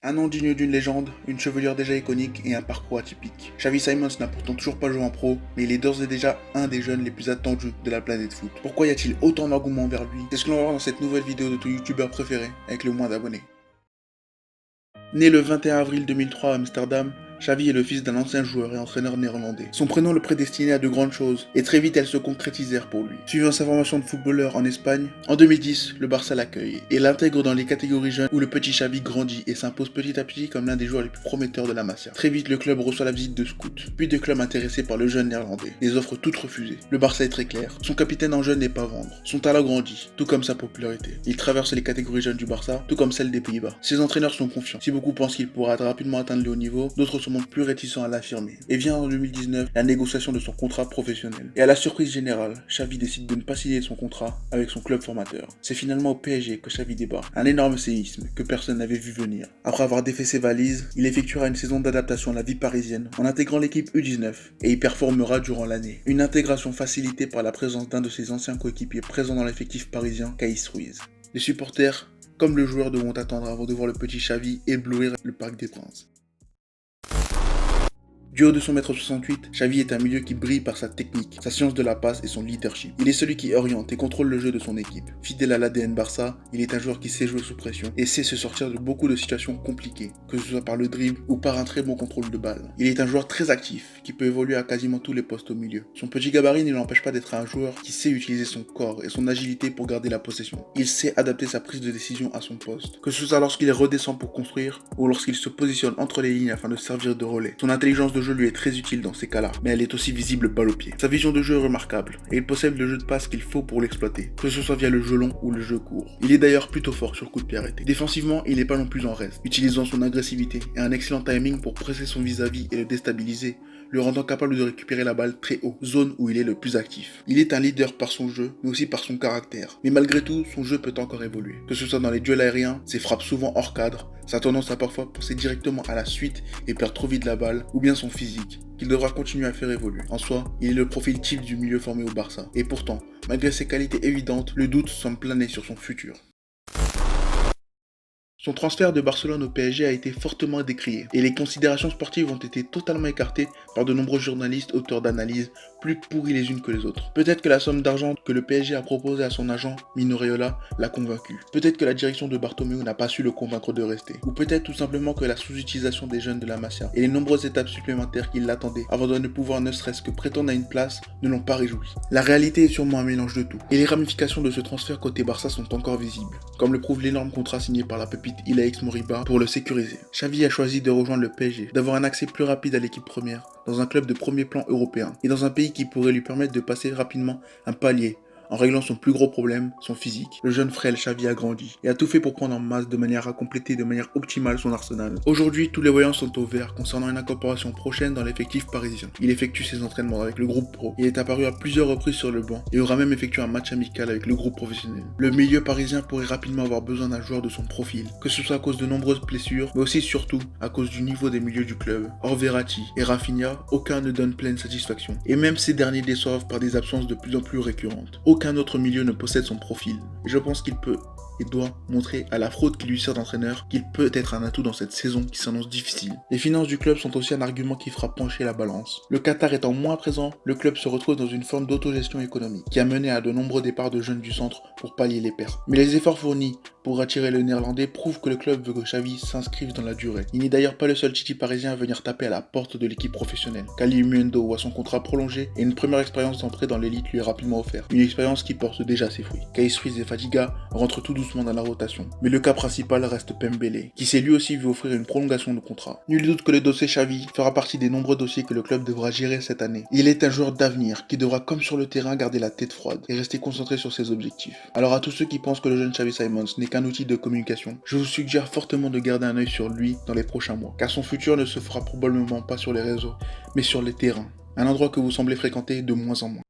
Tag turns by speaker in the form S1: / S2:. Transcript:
S1: Un nom digne d'une légende, une chevelure déjà iconique et un parcours atypique. Xavi Simons n'a pourtant toujours pas joué en pro, mais il est d'ores et déjà un des jeunes les plus attendus de la planète foot. Pourquoi y a-t-il autant d'engouement vers lui? C'est ce que l'on va voir dans cette nouvelle vidéo de ton youtubeur préféré, avec le moins d'abonnés. Né le 21 avril 2003 à Amsterdam, Xavi est le fils d'un ancien joueur et entraîneur néerlandais. Son prénom le prédestinait à de grandes choses, et très vite elles se concrétisèrent pour lui. Suivant sa formation de footballeur en Espagne, en 2010, le Barça l'accueille, et l'intègre dans les catégories jeunes où le petit Xavi grandit et s'impose petit à petit comme l'un des joueurs les plus prometteurs de la Masia. Très vite, le club reçoit la visite de scouts, puis de clubs intéressés par le jeune néerlandais. Les offres toutes refusées. Le Barça est très clair, son capitaine en jeune n'est pas à vendre. Son talent grandit, tout comme sa popularité. Il traverse les catégories jeunes du Barça, tout comme celles des Pays-Bas. Ses entraîneurs sont confiants. Si beaucoup pensent qu'il pourra rapidement atteindre le haut niveau, d'autres se montrent plus réticents à l'affirmer. Et vient en 2019 la négociation de son contrat professionnel. Et à la surprise générale, Xavi décide de ne pas signer son contrat avec son club formateur. C'est finalement au PSG que Xavi débarque. Un énorme séisme que personne n'avait vu venir. Après avoir défait ses valises, il effectuera une saison d'adaptation à la vie parisienne en intégrant l'équipe U19 et y performera durant l'année. Une intégration facilitée par la présence d'un de ses anciens coéquipiers présents dans l'effectif parisien, Caïs Ruiz. Les supporters, comme le joueur, devront attendre avant de voir le petit Xavi éblouir le Parc des Princes. Du haut de son mètre 68, Xavi est un milieu qui brille par sa technique, sa science de la passe et son leadership. Il est celui qui oriente et contrôle le jeu de son équipe. Fidèle à l'ADN Barça, il est un joueur qui sait jouer sous pression et sait se sortir de beaucoup de situations compliquées, que ce soit par le dribble ou par un très bon contrôle de balle. Il est un joueur très actif, qui peut évoluer à quasiment tous les postes au milieu. Son petit gabarit ne l'empêche pas d'être un joueur qui sait utiliser son corps et son agilité pour garder la possession. Il sait adapter sa prise de décision à son poste, que ce soit lorsqu'il redescend pour construire ou lorsqu'il se positionne entre les lignes afin de servir de relais. Son intelligence de jeu lui est très utile dans ces cas-là, mais elle est aussi visible balle au pied. Sa vision de jeu est remarquable, et il possède le jeu de passe qu'il faut pour l'exploiter, que ce soit via le jeu long ou le jeu court. Il est d'ailleurs plutôt fort sur coup de pied arrêté. Défensivement, il n'est pas non plus en reste, utilisant son agressivité et un excellent timing pour presser son vis-à-vis et le déstabiliser, le rendant capable de récupérer la balle très haut, zone où il est le plus actif. Il est un leader par son jeu, mais aussi par son caractère. Mais malgré tout, son jeu peut encore évoluer. Que ce soit dans les duels aériens, ses frappes souvent hors cadre, sa tendance à parfois penser directement à la suite et perdre trop vite la balle, ou bien son physique, qu'il devra continuer à faire évoluer. En soi, il est le profil type du milieu formé au Barça. Et pourtant, malgré ses qualités évidentes, le doute semble planer sur son futur. Son transfert de Barcelone au PSG a été fortement décrié, et les considérations sportives ont été totalement écartées par de nombreux journalistes auteurs d'analyses plus pourries les unes que les autres. Peut-être que la somme d'argent que le PSG a proposée à son agent, Mino Raiola, l'a convaincu. Peut-être que la direction de Bartomeu n'a pas su le convaincre de rester. Ou peut-être tout simplement que la sous-utilisation des jeunes de la Masia et les nombreuses étapes supplémentaires qui l'attendaient avant de ne pouvoir ne serait-ce que prétendre à une place ne l'ont pas réjoui. La réalité est sûrement un mélange de tout, et les ramifications de ce transfert côté Barça sont encore visibles, comme le prouve l'énorme contrat signé par la pépite Ilaix Moriba pour le sécuriser. Xavi a choisi de rejoindre le PSG, d'avoir un accès plus rapide à l'équipe première, dans un club de premier plan européen, et dans un pays qui pourrait lui permettre de passer rapidement un palier, en réglant son plus gros problème, son physique. Le jeune frêle Xavi a grandi et a tout fait pour prendre en masse de manière à compléter de manière optimale son arsenal. Aujourd'hui, tous les voyants sont au vert concernant une incorporation prochaine dans l'effectif parisien. Il effectue ses entraînements avec le groupe pro. Il est apparu à plusieurs reprises sur le banc et aura même effectué un match amical avec le groupe professionnel. Le milieu parisien pourrait rapidement avoir besoin d'un joueur de son profil, que ce soit à cause de nombreuses blessures, mais aussi surtout à cause du niveau des milieux du club. Hors Verratti et Rafinha, aucun ne donne pleine satisfaction. Et même ces derniers déçoivent par des absences de plus en plus récurrentes. Aucun autre milieu ne possède son profil. Et je pense qu'il peut et doit montrer à la fraude qui lui sert d'entraîneur qu'il peut être un atout dans cette saison qui s'annonce difficile. Les finances du club sont aussi un argument qui fera pencher la balance. Le Qatar étant moins présent, le club se retrouve dans une forme d'autogestion économique qui a mené à de nombreux départs de jeunes du centre pour pallier les pertes. Mais les efforts fournis pour attirer le néerlandais prouvent que le club veut que Xavi s'inscrive dans la durée. Il n'est d'ailleurs pas le seul Titi parisien à venir taper à la porte de l'équipe professionnelle. Kali Mundo voit son contrat prolongé et une première expérience d'entrée dans l'élite lui est rapidement offerte. Une expérience qui porte déjà ses fruits. Caïs Ruiz et Fadiga rentrent tout doucement dans la rotation. Mais le cas principal reste Pembele, qui s'est lui aussi vu offrir une prolongation de contrat. Nul doute que le dossier Xavi fera partie des nombreux dossiers que le club devra gérer cette année. Il est un joueur d'avenir qui devra, comme sur le terrain, garder la tête froide et rester concentré sur ses objectifs. Alors à tous ceux qui pensent que le jeune Xavi Simons n'est qu'un outil de communication, je vous suggère fortement de garder un œil sur lui dans les prochains mois, car son futur ne se fera probablement pas sur les réseaux, mais sur les terrains, un endroit que vous semblez fréquenter de moins en moins.